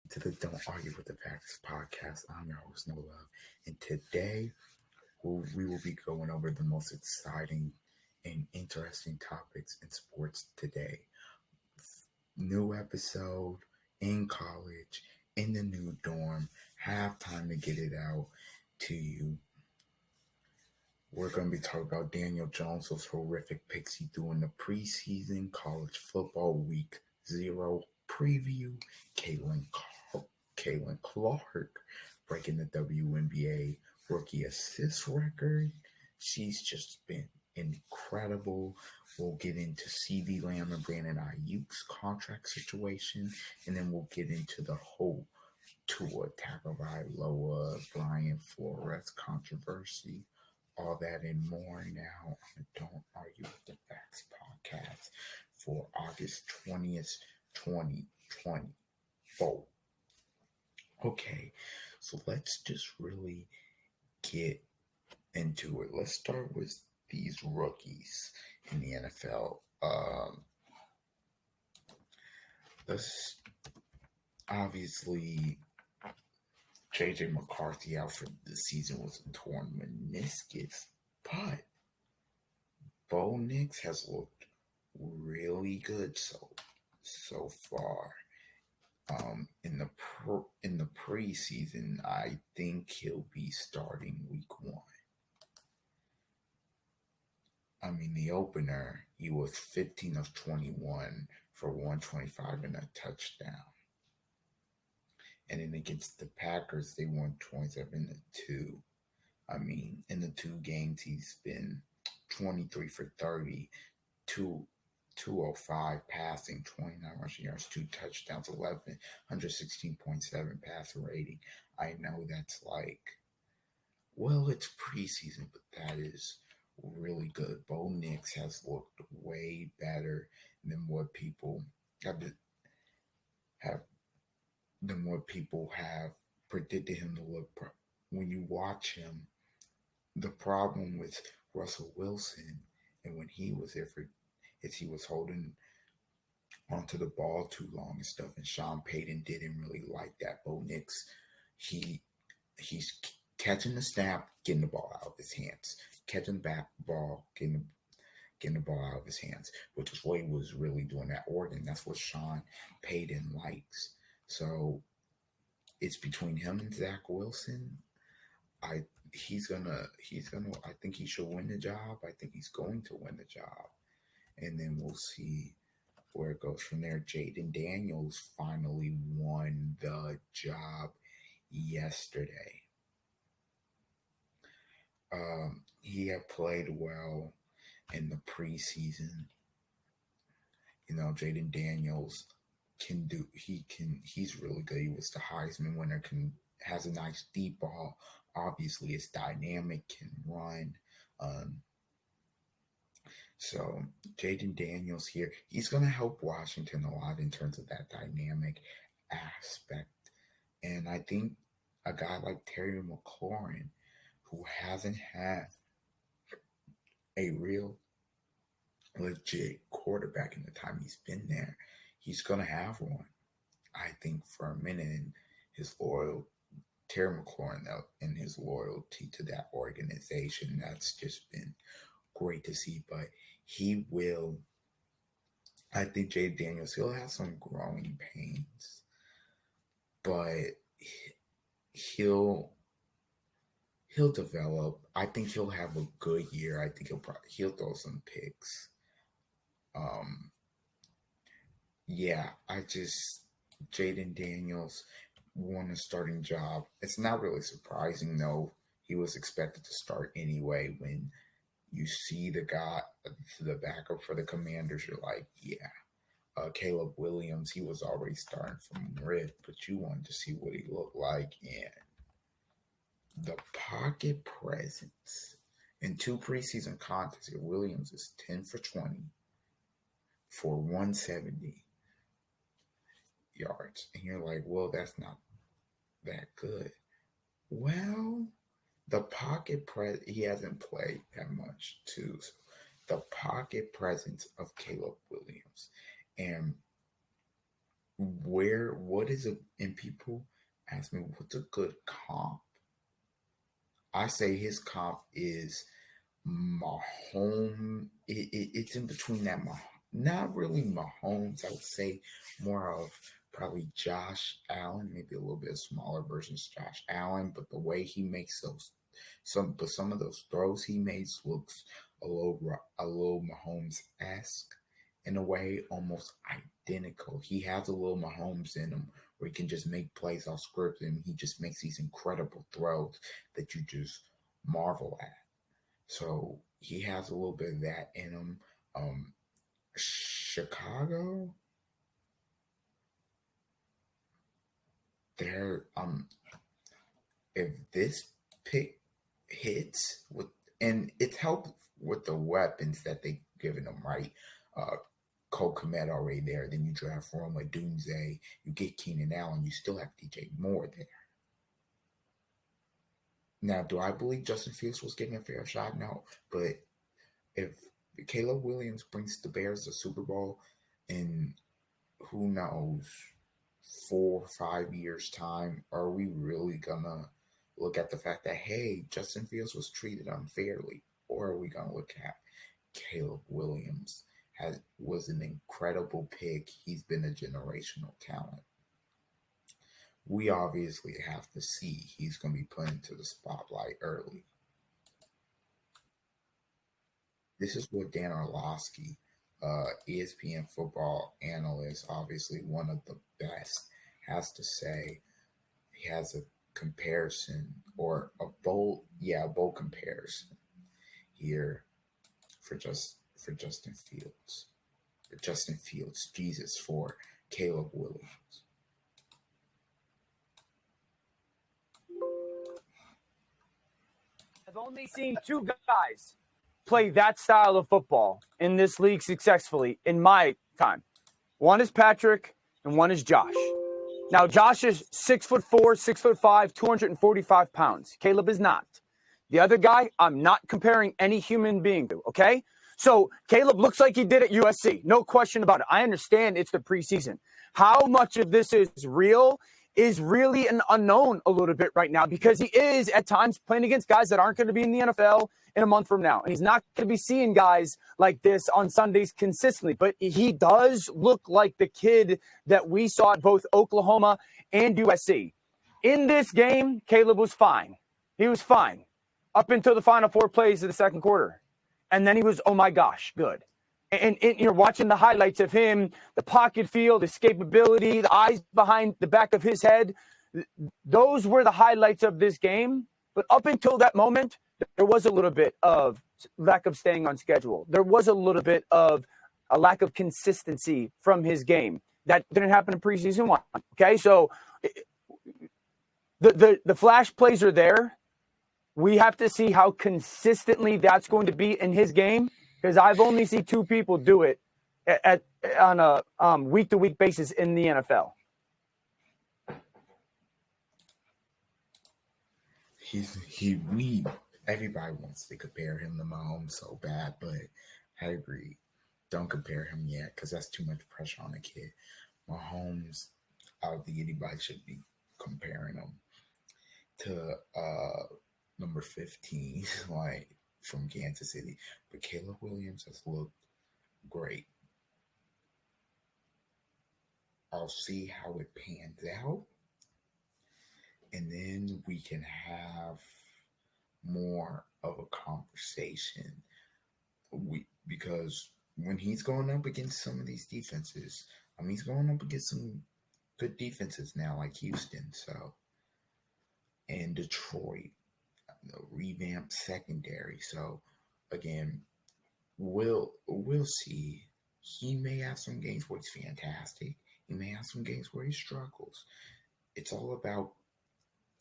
to the Don't Argue with the Facts podcast. I'm your host, No Love, and today we will be going over the most exciting and interesting topics in sports today. New episode in college, in the new dorm, have time to get it out to you. We're going to be talking about Daniel Jones' those horrific picks he threw in the preseason college football week 0 preview. Caitlin Clark breaking the WNBA rookie assist record. She's just been incredible. We'll get into CD Lamb and Brandon Ayuk's contract situation, and then we'll get into the whole Tua Tagovailoa, Brian Flores controversy. All that and more now on the Don't Argue with the Facts podcast for August 20th, 2024. Okay, so let's just really get into it. Let's start with these rookies in the NFL. Let's obviously JJ McCarthy out for the season with a torn meniscus, but Bo Nix has looked really good so far. In the preseason, I think he'll be starting week 1. I mean, the opener, he was 15 of 21 for 125 and a touchdown. And then against the Packers, they won 27-2. I mean, in the 2 games, he's been 23 for 30, 205 passing, 29 rushing yards, 2 touchdowns, 116.7 passer rating. I know that's like, well, it's preseason, but that is really good. Bo Nix has looked way better than what people have predicted him to look. When you watch him, the problem with Russell Wilson and when he was there is he was holding onto the ball too long and stuff, and Sean Payton didn't really like that. Bo Nix, he's catching the snap, getting the ball out of his hands, catching the back ball, getting the ball out of his hands, which is what he was really doing at Oregon. That's what Sean Payton likes. So it's between him and Zach Wilson. I think he should win the job. I think he's going to win the job. And then we'll see where it goes from there. Jaden Daniels finally won the job yesterday. He had played well in the preseason. You know, Jaden Daniels he's really good. He was the Heisman winner, has a nice deep ball. Obviously, it's dynamic, can run. So Jaden Daniels here, he's going to help Washington a lot in terms of that dynamic aspect. And I think a guy like Terry McLaurin, who hasn't had a real legit quarterback in the time he's been there, he's going to have one. I think for a minute, and Terry McLaurin and his loyalty to that organization, that's just been great to see. But I think Jay Daniels, he'll have some growing pains, but he'll develop. I think he'll have a good year. I think he'll throw some picks. Jaden Daniels won a starting job. It's not really surprising though. He was expected to start anyway. When you see the backup for the Commanders, you're like, yeah. Caleb Williams, he was already starting from rip, but you wanted to see what he looked like. And the pocket presence in 2 preseason contests, Williams is 10 for 20 for 170 yards. And you're like, well, that's not that good. Well, the pocket he hasn't played that much too. So the pocket presence of Caleb Williams. And what is a, and people ask me, what's a good comp? I say his comp is it's in between that. Not really Mahomes. I would say more of probably Josh Allen, maybe a little bit smaller versions of Josh Allen, but the way he makes some of those throws he makes looks a little Mahomes esque in a way, almost identical. He has a little Mahomes in him where he can just make plays off script and he just makes these incredible throws that you just marvel at. So he has a little bit of that in him. Chicago, they're if this pick hits with, and it's helped with the weapons that they given them, right? Uh, Cole Kmet already there. Then you draft Roma Dunze. You get Keenan Allen. You still have DJ Moore there. Now, do I believe Justin Fields was getting a fair shot? No, but if Caleb Williams brings the Bears a Super Bowl in who knows 4 or 5 years time, are we really gonna look at the fact that hey, Justin Fields was treated unfairly, or are we gonna look at Caleb Williams was an incredible pick. He's been a generational talent. We obviously have to see he's going to be put into the spotlight early. This is what Dan Orlovsky, ESPN football analyst, obviously one of the best, has to say. He has a comparison or a bold comparison here for Justin Fields. Justin Fields, Jesus, for Caleb Williams. I've only seen two guys play that style of football in this league successfully in my time. One is Patrick and one is Josh. Now, Josh is 6'4", 6'5", 245 pounds. Caleb is not. The other guy, I'm not comparing any human being to, okay? So Caleb looks like he did at USC. No question about it. I understand it's the preseason. How much of this is real is really an unknown a little bit right now because he is at times playing against guys that aren't going to be in the NFL in a month from now. And he's not going to be seeing guys like this on Sundays consistently. But he does look like the kid that we saw at both Oklahoma and USC. In this game, Caleb was fine. He was fine up until the final 4 plays of the second quarter. And then he was, oh my gosh, good. And you're watching the highlights of him, the pocket field, escapability, the eyes behind the back of his head. Those were the highlights of this game. But up until that moment, there was a little bit of lack of staying on schedule. There was a little bit of a lack of consistency from his game. That didn't happen in preseason 1. Okay, so the flash plays are there. We have to see how consistently that's going to be in his game. Because I've only seen 2 people do it on a week-to-week basis in the NFL. Everybody wants to compare him to Mahomes so bad, but I agree. Don't compare him yet because that's too much pressure on a kid. Mahomes, I don't think anybody should be comparing him to number 15, like from Kansas City. But Caleb Williams has looked great. I'll see how it pans out. And then we can have more of a conversation. Because when he's going up against some of these defenses, he's going up against some good defenses now, like Houston, so, and Detroit, the revamped secondary. So again, we'll see. He may have some games where he's fantastic. He may have some games where he struggles. It's all about,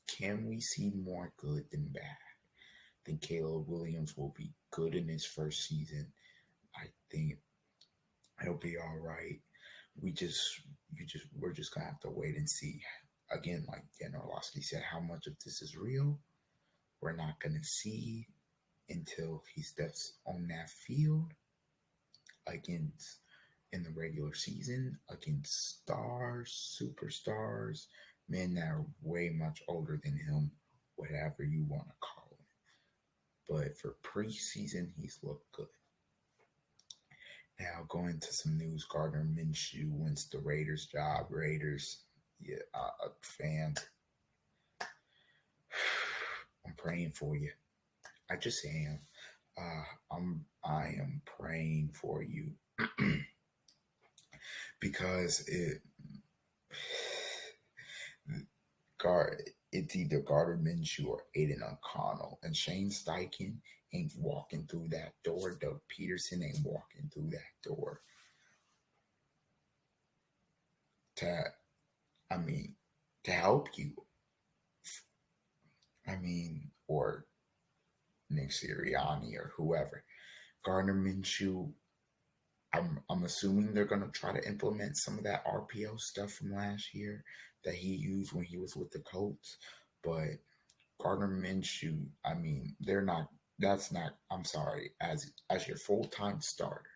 can we see more good than bad? I think Caleb Williams will be good in his first season. I think he'll be all right. We're just gonna have to wait and see. Again, like Dan Orlovsky said, how much of this is real, we're not gonna see until he steps on that field against in the regular season against stars, superstars, men that are way much older than him, whatever you want to call it. But for preseason, he's looked good. Now, going to some news, Gardner Minshew wins the Raiders job. Raiders, yeah, fans, I'm praying for you. I just am. I am praying for you because it's either Gardner Minshew or Aiden O'Connell, and Shane Steichen ain't walking through that door. Doug Peterson ain't walking through that door. To, I mean, to help you. Or Nick Sirianni or whoever. Gardner Minshew, I'm assuming they're gonna try to implement some of that RPO stuff from last year that he used when he was with the Colts. But Gardner Minshew, they're not. That's not. I'm sorry. As your full time starter,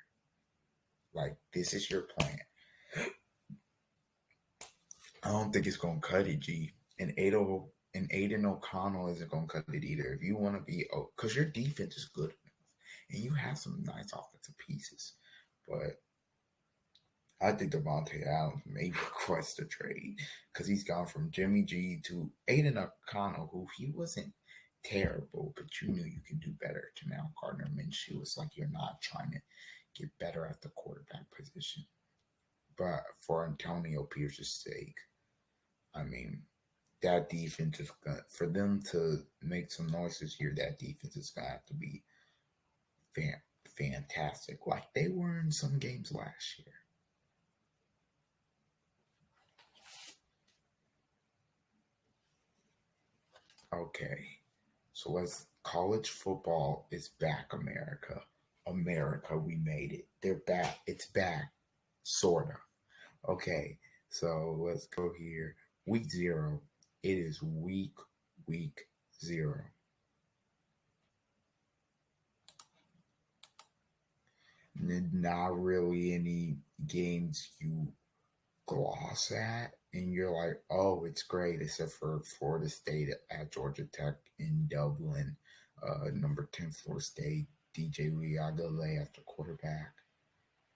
like this is your plan. I don't think it's gonna cut it, G. And Aiden O'Connell isn't gonna cut it either. If you want to be, because your defense is good enough, and you have some nice offensive pieces, but I think Devontae Allen may request a trade because he's gone from Jimmy G to Aiden O'Connell, who he wasn't terrible, but you knew you could do better. To now Gardner Minshew, it's like you're not trying to get better at the quarterback position. But for Antonio Pierce's sake, I mean, that defense is going to, for them to make some noise this year, that defense is going to have to be fantastic, like they were in some games last year. Okay, so let's. College football is back, America. America, we made it. They're back. It's back, sorta. Okay, so let's go here. Week 0. It is week 0. Not really any games you gloss at and you're like, oh, it's great, except for Florida State at Georgia Tech in Dublin. Number 10 Florida State, DJ Uiagalelei at the quarterback.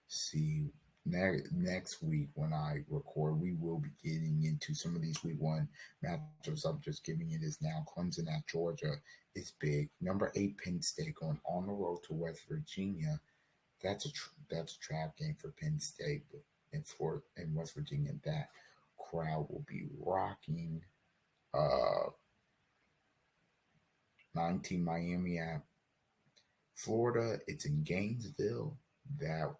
See, next week when I record, we will be getting into some of these week 1 matchups. I'm just giving you this now. Clemson at Georgia is big. Number 8 Penn State going on the road to West Virginia. That's a trap game for Penn State, but in West Virginia, that crowd will be rocking. 19 Miami at Florida. It's in Gainesville. That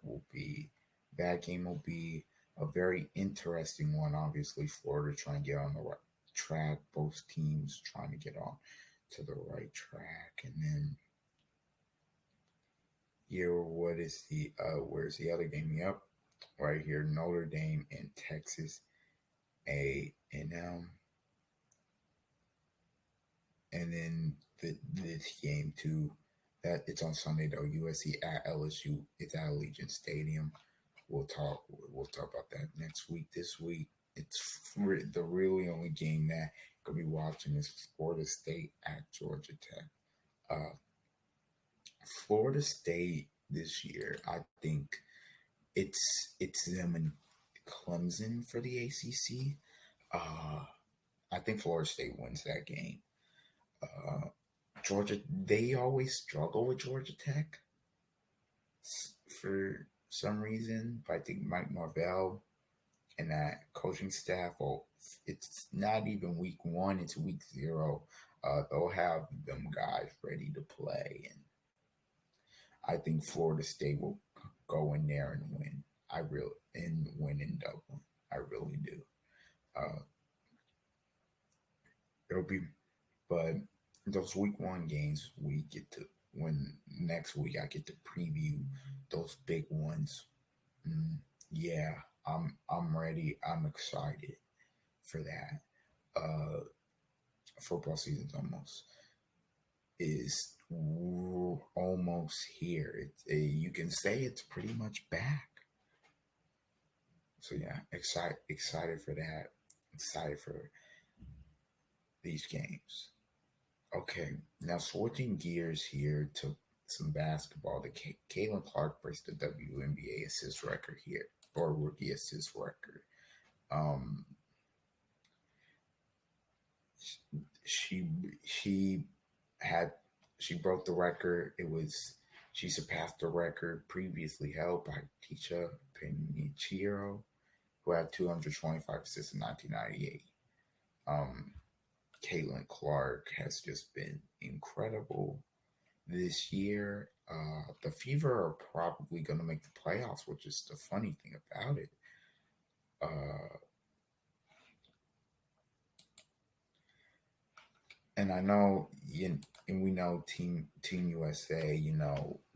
game will be a very interesting one. Obviously, Florida trying to get on the right track. Both teams trying to get on to the right track, and then here, where's the other game? Yep, right here, Notre Dame and Texas A&M. And then this game too, that it's on Sunday though. USC at LSU. It's at Allegiant Stadium. We'll talk about that next week. This week, it's the really only game that could be watching is Florida State at Georgia Tech. Florida State this year, I think it's them and Clemson for the ACC. I think Florida State wins that game. Georgia, they always struggle with Georgia Tech for some reason. But I think Mike Norvell and that coaching staff, it's not even week 1, it's week 0. They'll have them guys ready to play, and I think Florida State will go in there and win. Win in Dublin. I really do. It'll be, but those week 1 games we get to when next week I get to preview those big ones. Yeah, I'm ready. I'm excited for that. Football season's almost here. You can say it's pretty much back. So yeah, excited for that. Excited for these games. Okay, now switching gears here to some basketball. The Caitlin Clark breaks the WNBA assist record here, or rookie assist record. Um, she she had she broke the record. She surpassed the record previously held by Tisha Penichiro, who had 225 assists in 1998. Um, Caitlin Clark has just been incredible this year. The Fever are probably going to make the playoffs, which is the funny thing about it. Uh, and I know, and we know Team USA.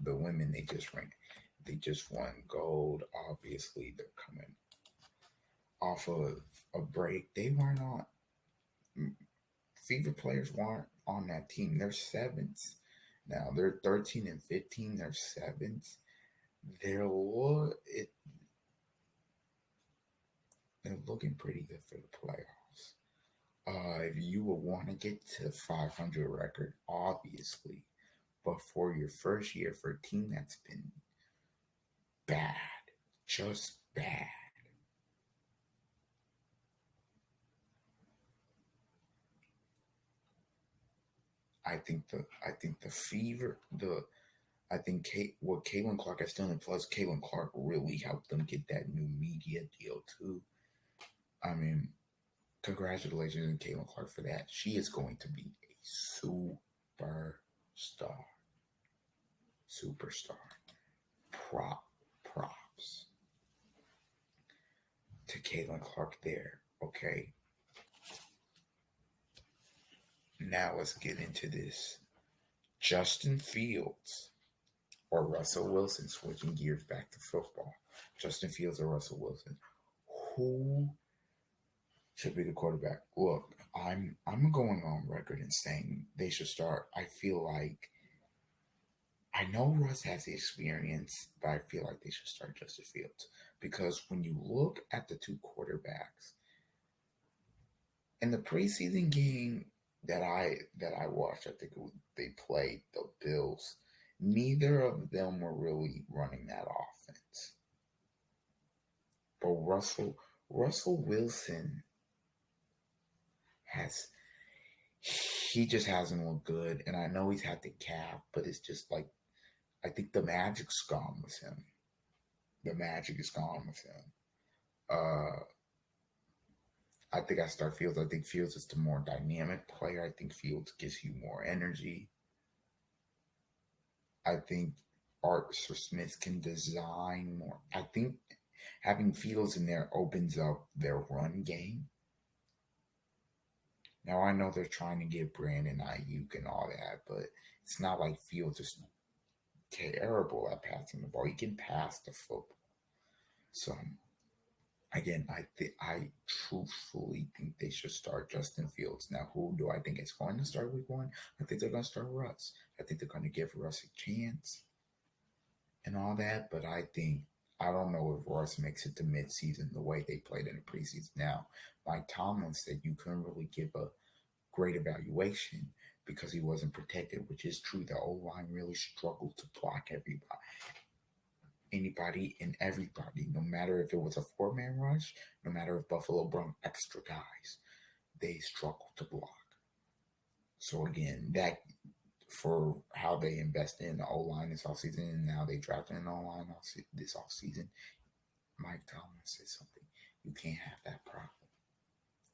The women they just won gold. Obviously, they're coming off of a break. They weren't on. Fever players weren't on that team. They're seventh now. They're 13-15. They're seventh. They're it, they're looking pretty good for the playoffs. If you would want to get to 500 record, obviously, but for your first year for a team that's been bad, just bad, I think the fever the I think what Caitlin Clark has done, and plus Caitlin Clark really helped them get that new media deal too. I mean, congratulations to Caitlin Clark for that. She is going to be a superstar. Superstar. Props to Caitlin Clark there. Okay. Now let's get into this. Justin Fields or Russell Wilson, switching gears back to football. Justin Fields or Russell Wilson. Who should be the quarterback? Look, I'm going on record and saying they should start. I feel like I know Russ has the experience, but I feel like they should start Justin Fields because when you look at the two quarterbacks in the preseason game that I watched, I think they played the Bills. Neither of them were really running that offense, but Russell Wilson has he just hasn't looked good, and I know he's had the calf, but it's just like I think the magic's gone with him. The magic is gone with him. Uh, I think I start Fields. I think Fields is the more dynamic player. I think Fields gives you more energy. I think Arthur Smith can design more. I think having Fields in there opens up their run game. Now I know they're trying to get Brandon Ayuk and all that, but it's not like Fields is terrible at passing the ball. He can pass the football. So again, I truthfully think they should start Justin Fields. Now, who do I think is going to start week one? I think they're going to start Russ. I think they're going to give Russ a chance and all that, but I don't know if Russ makes it to midseason the way they played in the preseason. Now, Mike Tomlin said you couldn't really give a great evaluation because he wasn't protected, which is true. The O line really struggled to block anybody and everybody, no matter if it was a 4-man rush, no matter if Buffalo brought extra guys, they struggled to block. So again, that for how they invested in the O line this offseason, and now they drafted an O line this offseason, Mike Tomlin said something. You can't have that problem.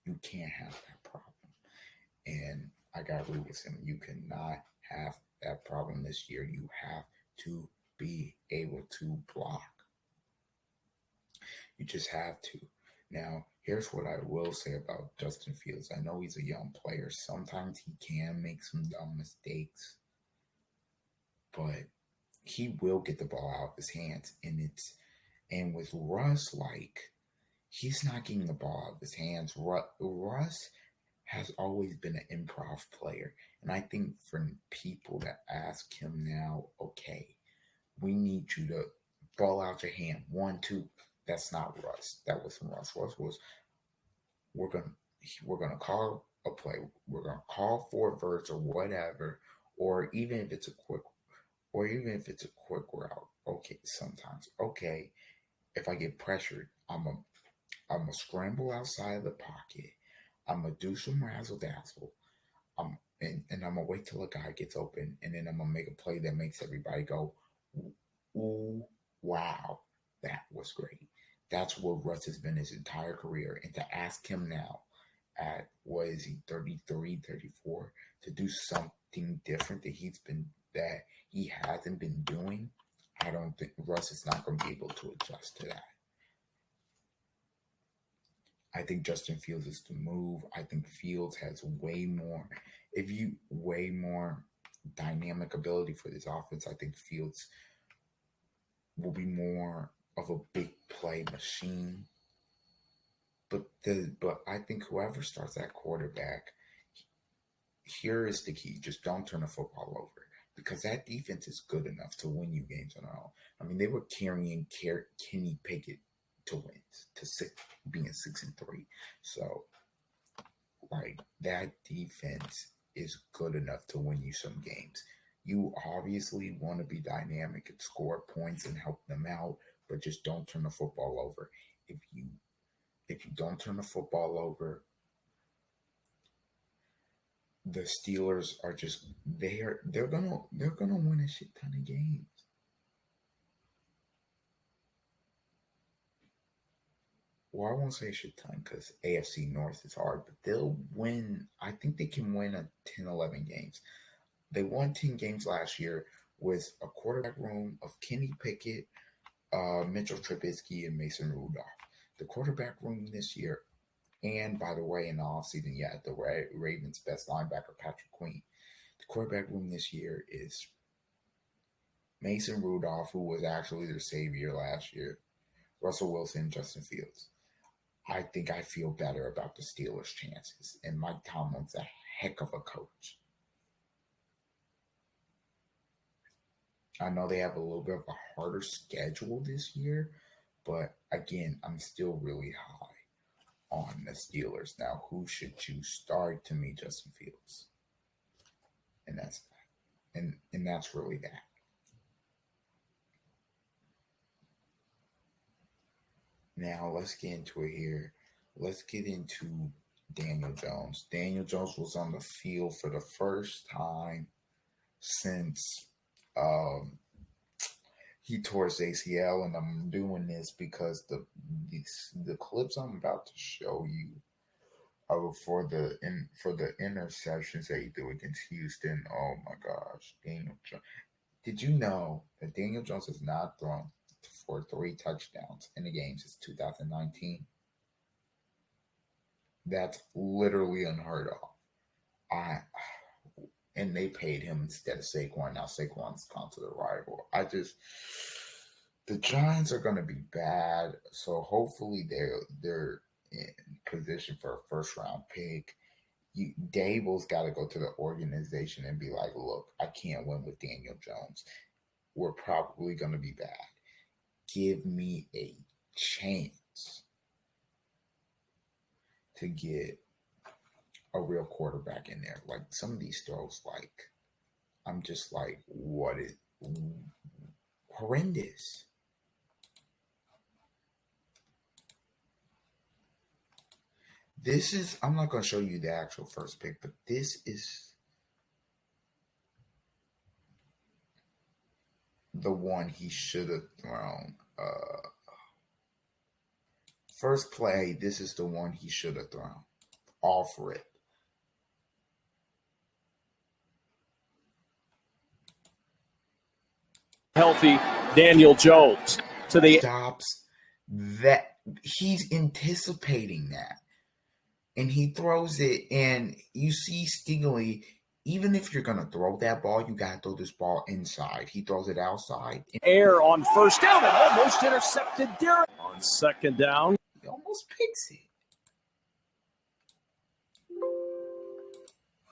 You can't have that problem. And I got to agree with him. You cannot have that problem this year. You have to be able to block. You just have to. Now, here's what I will say about Justin Fields. I know he's a young player. Sometimes he can make some dumb mistakes, but he will get the ball out of his hands. And with Russ, like he's not getting the ball out of his hands. Russ has always been an improv player. And I think for people that ask him now, okay, we need you to ball out your hand. 1, 2. That's not Russ. That wasn't Russ. Russ was we're gonna we're gonna call a play. We're gonna call for a verse or whatever, or even if it's a quick, or even if it's a quick route. Okay, sometimes okay. If I get pressured, I'm gonna scramble outside of the pocket. I'm gonna do some razzle dazzle. And I'm gonna wait till a guy gets open, and then I'm gonna make a play that makes everybody go, "Ooh, wow, that was great." That's what Russ has been his entire career. And to ask him now, at what is he, 33, 34, to do something different that he hasn't been doing, I don't think Russ is not going to be able to adjust to that. I think Justin Fields is the move. I think Fields has way more dynamic ability for this offense. I think Fields will be more of a big play machine. But I think whoever starts at quarterback, here is the key: just don't turn the football over, because that defense is good enough to win you games on their own. I mean, they were carrying Kenny Pickett to wins being 6-3. So like that defense is good enough to win you some games. You obviously want to be dynamic and score points and help them out, but just don't turn the football over. If you don't turn the football over, the Steelers are just they're gonna win a shit ton of games. Well, I won't say a shit ton because AFC North is hard, but they'll win. I think they can win a 10, 11 games. They won 10 games last year with a quarterback room of Kenny Pickett, Mitchell Trubisky, and Mason Rudolph. The quarterback room this year, and by the way, in the offseason, yeah, the Ravens' best linebacker, Patrick Queen. The quarterback room this year is Mason Rudolph, who was actually their savior last year, Russell Wilson, Justin Fields. I think I feel better about the Steelers' chances, and Mike Tomlin's a heck of a coach. I know they have a little bit of a harder schedule this year, but again, I'm still really high on the Steelers. Now, who should you start? To me, Justin Fields, and that's really that. Now let's get into it here. Let's get into Daniel Jones. Daniel Jones was on the field for the first time since he tore his ACL, and I'm doing this because the clips I'm about to show you for the interceptions that he threw against Houston. Oh my gosh, Daniel Jones! Did you know that Daniel Jones has not thrown for 3 touchdowns in the game since 2019? That's literally unheard of. And they paid him instead of Saquon. Now Saquon's gone to the rival. The Giants are going to be bad, so hopefully they're in position for a first round pick. Dable's got to go to the organization and be like, look, I can't win with Daniel Jones. We're probably going to be bad. Give me a chance to get a real quarterback in there. Like some of these throws, like I'm just like, what is horrendous? This is, I'm not going to show you the actual first pick, but this is the one he should have thrown. First play, this is the one he should have thrown. Off rip. Healthy Daniel Jones to the stops that. He's anticipating that. And he throws it, and you see Stingley, even if you're going to throw that ball, you got to throw this ball inside. He throws it outside. Air on first down and almost intercepted Derek. On second down. He almost picks it.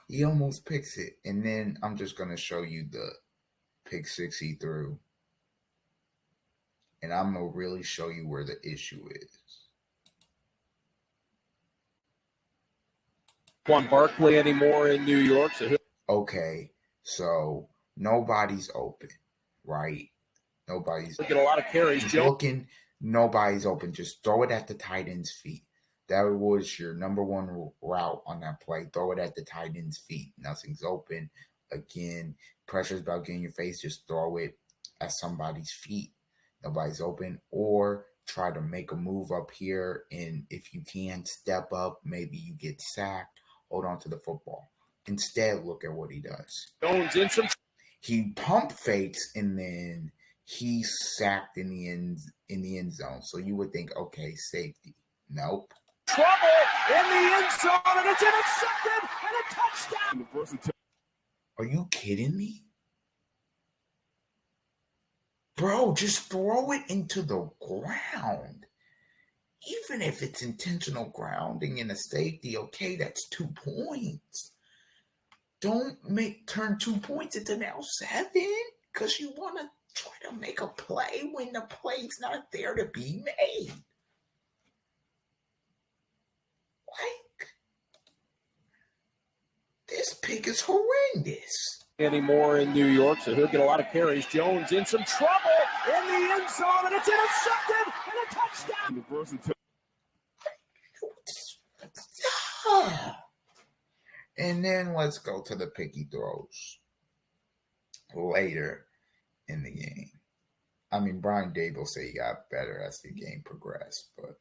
He almost picks it. And then I'm just going to show you the pick 6 he threw. And I'm going to really show you where the issue is. Juan Barkley anymore in New York. Okay, so nobody's open, right? Nobody's get a lot of carries. looking. Nobody's open. Just throw it at the tight end's feet. That was your number one route on that play. Throw it at the tight end's feet. Nothing's open. Again, pressure's about getting your face. Just throw it at somebody's feet. Nobody's open. Or try to make a move up here. And if you can, step up. Maybe you get sacked. Hold on to the football. Instead, look at what he does. Jones in some. He pump fakes and then he's sacked in the end zone. So you would think, okay, safety. Nope. Trouble in the end zone, and it's intercepted, and a touchdown. Are you kidding me? Bro, just throw it into the ground. Even if it's intentional grounding in a safety, okay, that's 2 points. Don't turn 2 points into now 7 because you want to try to make a play when the play's not there to be made. Like, this pick is horrendous. Anymore in New York, so he'll get a lot of carries. Jones in some trouble in the end zone, and it's intercepted, and a touchdown. And then let's go to the picky throws later in the game. I mean, Brian Dable said he got better as the game progressed, but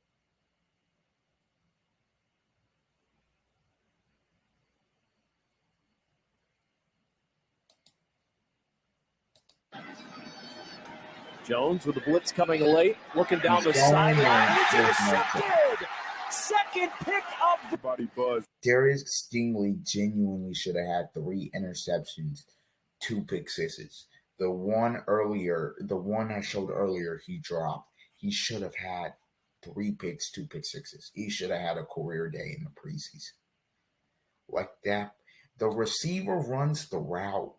Jones with the blitz coming late, looking down the sideline. It's intercepted. Second pick of the body buzz. Darius Stingley genuinely should have had 3 interceptions, 2 pick sixes. The one I showed earlier, he dropped. He should have had 3 picks, 2 pick sixes. He should have had a career day in the preseason. Like that. The receiver runs the route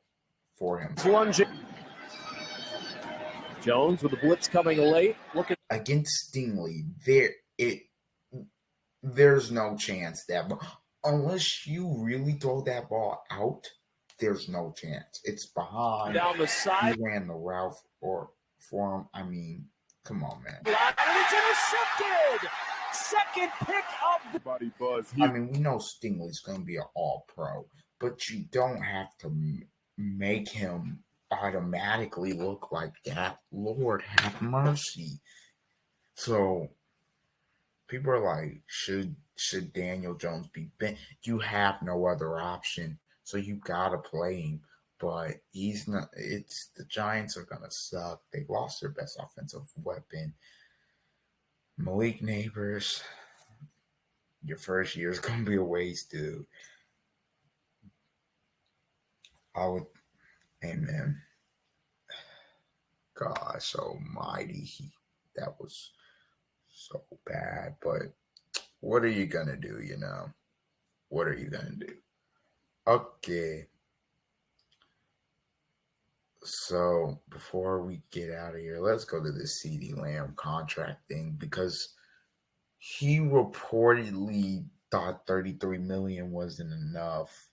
for him. Plunging. Jones with the blitz coming late. Looking against Stingley, there's no chance that unless you really throw that ball out, there's no chance. It's behind. Down the side. He ran the route for him. I mean, come on, man. And it's intercepted. Second pick of the body buzz. I mean, we know Stingley's going to be an all-pro, but you don't have to make him automatically look like that. Lord have mercy. So people are like, should Daniel Jones be bent? You have no other option, so you gotta play him. But he's not. It's the Giants are gonna suck. They lost their best offensive weapon. Malik Neighbors, your first year is gonna be a waste, dude. Amen. Gosh almighty, that was so bad. But what are you going to do, What are you going to do? Okay. So before we get out of here, let's go to the CeeDee Lamb contract thing because he reportedly thought $33 million wasn't enough.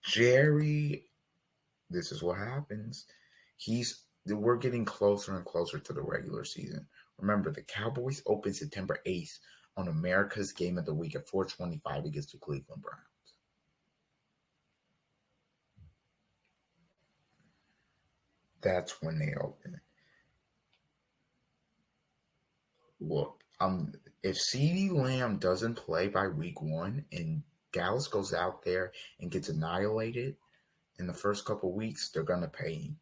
Jerry, this is what happens. We're getting closer and closer to the regular season. Remember, the Cowboys open September 8th on America's Game of the Week at 4:25 against the Cleveland Browns. That's when they open. Look, if CeeDee Lamb doesn't play by week 1 and Dallas goes out there and gets annihilated in the first couple of weeks, they're going to pay him.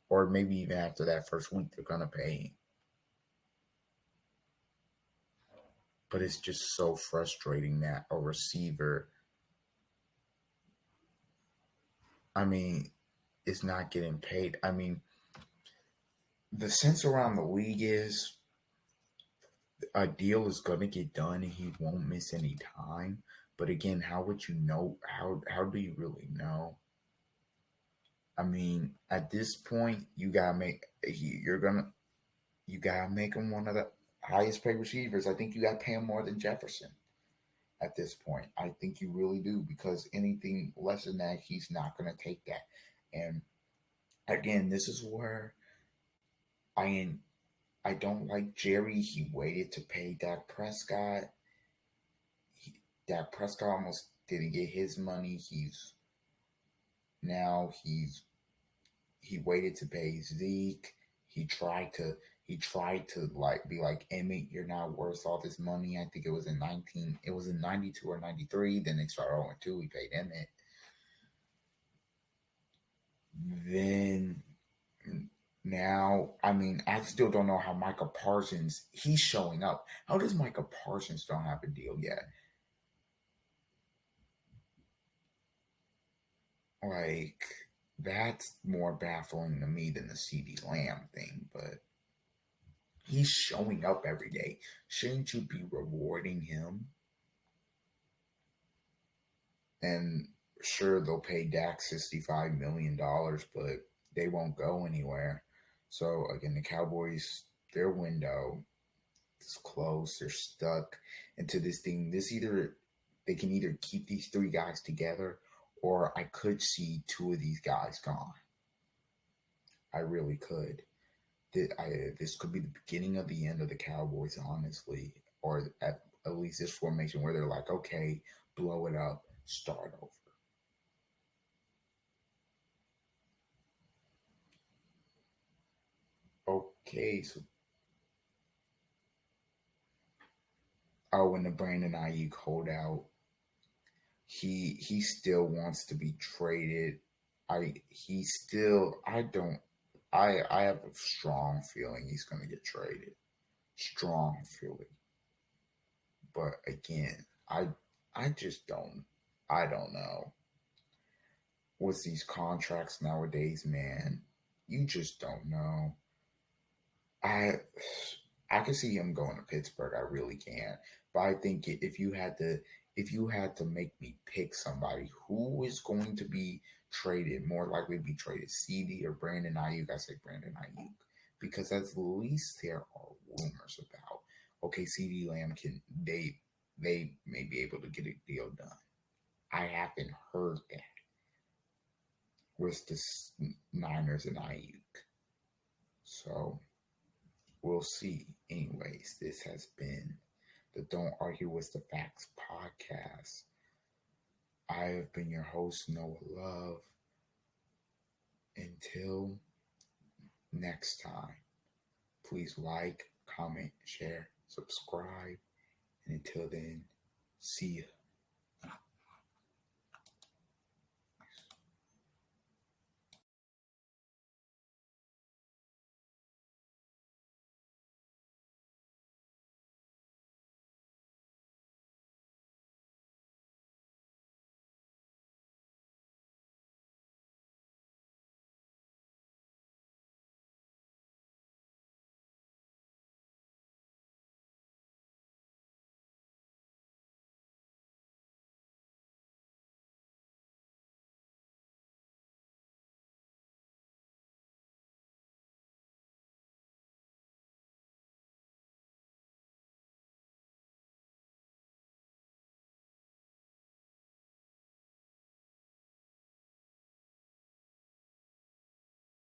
Or maybe even after that first week, they're going to pay him. But it's just so frustrating that a receiver, is not getting paid. The sense around the league is a deal is going to get done and he won't miss any time. But again, how would you know? How do you really know? At this point, you got to You gotta make him one of the highest paid receivers. I think you gotta pay him more than Jefferson at this point. I think you really do, because anything less than that, he's not gonna take that. And again, this is where I I don't like Jerry. He waited to pay Dak Prescott. Dak Prescott almost didn't get his money. Now he waited to pay Zeke. He tried to like be like, Emmett, you're not worth all this money. I think it was in 92 or 93. Then they started 0-2. He paid Emmett. Then now, I mean, I still don't know how Micah Parsons, he's showing up. How does Micah Parsons don't have a deal yet? Like, that's more baffling to me than the CD Lamb thing, but he's showing up every day. Shouldn't you be rewarding him? And sure, they'll pay Dak $65 million, but they won't go anywhere. So, again, the Cowboys, their window is close. They're stuck into this thing. They can either keep these three guys together, or I could see two of these guys gone. I really could. This could be the beginning of the end of the Cowboys, honestly, or at least this formation where they're like, okay, blow it up, start over. Okay, so and the Brandon Ayuk holdout, he still wants to be traded. I have a strong feeling he's going to get traded. Strong feeling. But again, I just don't know. With these contracts nowadays, man, you just don't know. I can see him going to Pittsburgh. I really can. But I think if you had to make me pick somebody who is going to be traded, more likely to be traded, CD or Brandon Ayuk, I say Brandon Ayuk, because at least there are rumors about, okay, CD Lamb they may be able to get a deal done. I haven't heard that with the Niners and Ayuk. So we'll see. Anyways, this has been the Don't Argue with the Facts podcast. I have been your host, Noah Love. Until next time, please like, comment, share, subscribe. And until then, see ya.